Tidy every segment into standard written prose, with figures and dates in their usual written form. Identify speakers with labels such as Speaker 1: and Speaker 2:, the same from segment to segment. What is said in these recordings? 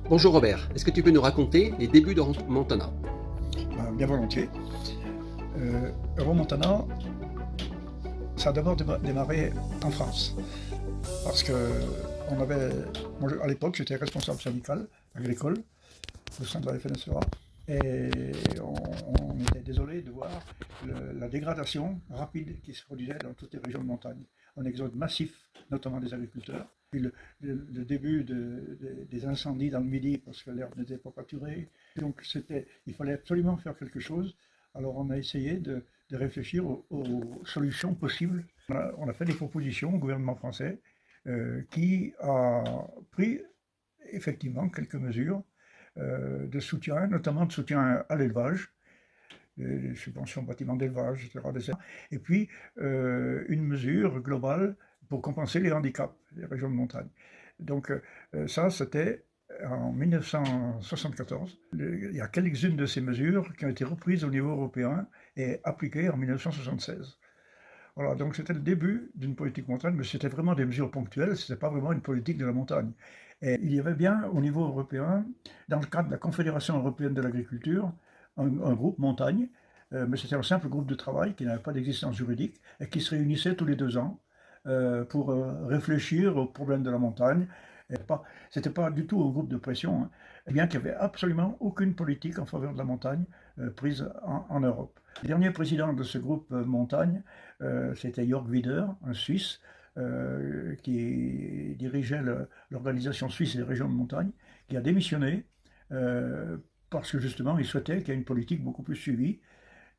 Speaker 1: Bonjour Robert, est-ce que tu peux nous raconter les débuts de Montana?
Speaker 2: Bien volontiers. Euromontana, ça a d'abord démarré en France. Parce que à l'époque, j'étais responsable syndical agricole au sein de la FNSEA. Et on était désolé de voir la dégradation rapide qui se produisait dans toutes les régions de montagne. Un exode massif, notamment des agriculteurs. Puis le début des incendies dans le Midi parce que l'herbe n'était pas pâturée. Donc il fallait absolument faire quelque chose. Alors on a essayé de réfléchir aux solutions possibles. On a fait des propositions au gouvernement français qui a pris effectivement quelques mesures de soutien, notamment de soutien à l'élevage, les subventions bâtiments d'élevage, etc. Et puis une mesure globale pour compenser les handicaps des régions de montagne. Donc ça, c'était en 1974. Il y a quelques-unes de ces mesures qui ont été reprises au niveau européen et appliquées en 1976. Voilà, donc c'était le début d'une politique montagne, mais c'était vraiment des mesures ponctuelles, ce n'était pas vraiment une politique de la montagne. Et il y avait bien au niveau européen, dans le cadre de la Confédération européenne de l'agriculture, un groupe montagne, mais c'était un simple groupe de travail qui n'avait pas d'existence juridique et qui se réunissait tous les 2 ans pour réfléchir aux problèmes de la montagne. C'était pas du tout un groupe de pression, hein, bien qu'il n'y avait absolument aucune politique en faveur de la montagne prise en Europe. Le dernier président de ce groupe montagne, c'était Jörg Wieder, un Suisse, qui dirigeait l'organisation suisse des régions de montagne, qui a démissionné parce que justement il souhaitait qu'il y ait une politique beaucoup plus suivie,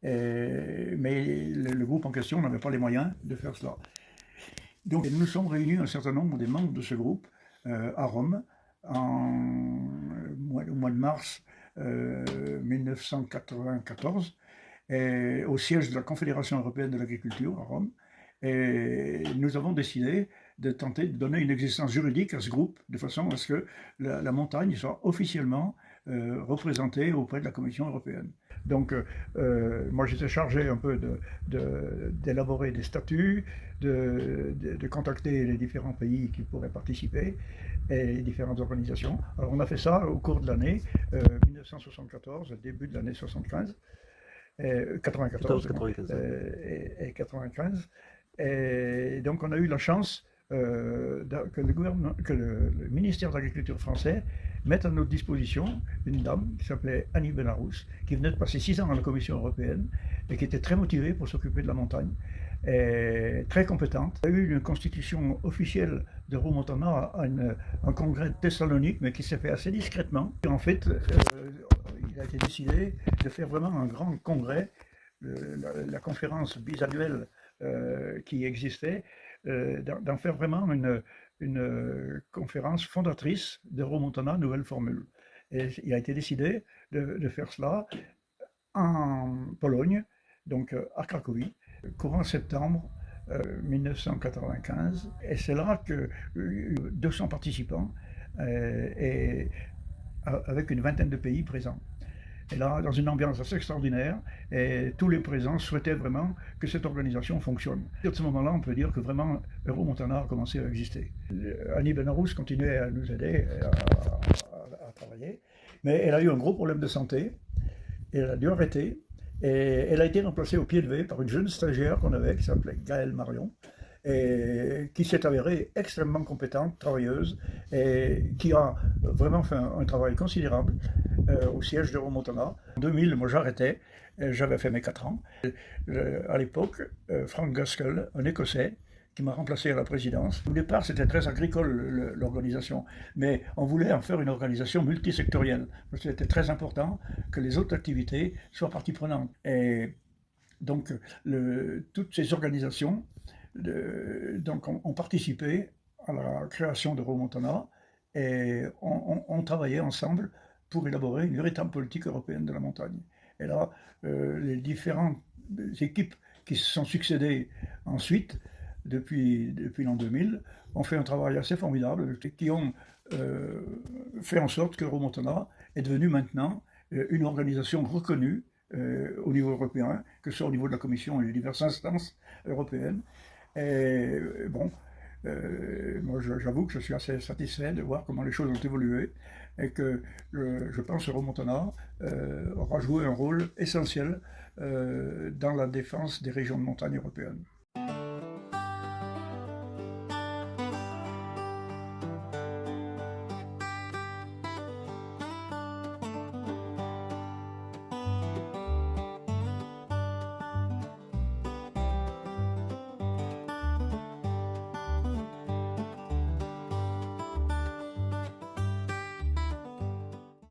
Speaker 2: mais le groupe en question n'avait pas les moyens de faire cela. Donc nous sommes réunis un certain nombre des membres de ce groupe à Rome au mois de mars 1994, au siège de la Confédération européenne de l'agriculture à Rome. Et nous avons décidé de tenter de donner une existence juridique à ce groupe, de façon à ce que la montagne soit officiellement représentée auprès de la Commission européenne. Donc, moi j'étais chargé un peu d'élaborer des statuts, de contacter les différents pays qui pourraient participer et les différentes organisations. Alors on a fait ça au cours de l'année 1974, début de l'année 75. 94
Speaker 1: 95.
Speaker 2: et 95. Et donc on a eu la chance que le ministère de l'Agriculture français mette à notre disposition une dame qui s'appelait Annie Benarous, qui venait de passer 6 ans à la Commission européenne et qui était très motivée pour s'occuper de la montagne, et très compétente. Il y a eu une constitution officielle d'Euromontana à un congrès de Thessalonique, mais qui s'est fait assez discrètement. Et en fait, il a été décidé de faire vraiment un grand congrès, la conférence bisannuelle qui existait, d'en faire vraiment une conférence fondatrice d'Euromontana Nouvelle Formule. Et il a été décidé de faire cela en Pologne, donc à Cracovie, courant septembre 1995. Et c'est là que 200 participants et avec une vingtaine de pays présents. Et là, dans une ambiance assez extraordinaire, et tous les présents souhaitaient vraiment que cette organisation fonctionne. Et à ce moment-là, on peut dire que vraiment Euromontana a commencé à exister. Annie Benarous continuait à nous aider à travailler, mais elle a eu un gros problème de santé, et elle a dû arrêter, et elle a été remplacée au pied levé par une jeune stagiaire qu'on avait, qui s'appelait Gaëlle Marion, et qui s'est avérée extrêmement compétente, travailleuse, et qui a vraiment fait un travail considérable au siège d'Euromontana. En 2000, moi j'arrêtais, j'avais fait mes 4 ans. À l'époque, Frank Gaskell, un Écossais, qui m'a remplacé à la présidence. Au départ, c'était très agricole l'organisation, mais on voulait en faire une organisation multisectorielle. C'était très important que les autres activités soient partie prenante. Et donc, toutes ces organisations donc ont participé à la création d'Euromontana et on travaillait ensemble pour élaborer une véritable politique européenne de la montagne. Et là, les différentes équipes qui se sont succédées ensuite, depuis l'an 2000, ont fait un travail assez formidable, qui ont fait en sorte qu'Euromontana est devenue maintenant une organisation reconnue au niveau européen, que ce soit au niveau de la Commission et des diverses instances européennes. Et bon, moi j'avoue que je suis assez satisfait de voir comment les choses ont évolué. et que je pense que Euromontana aura joué un rôle essentiel dans la défense des régions de montagne européennes.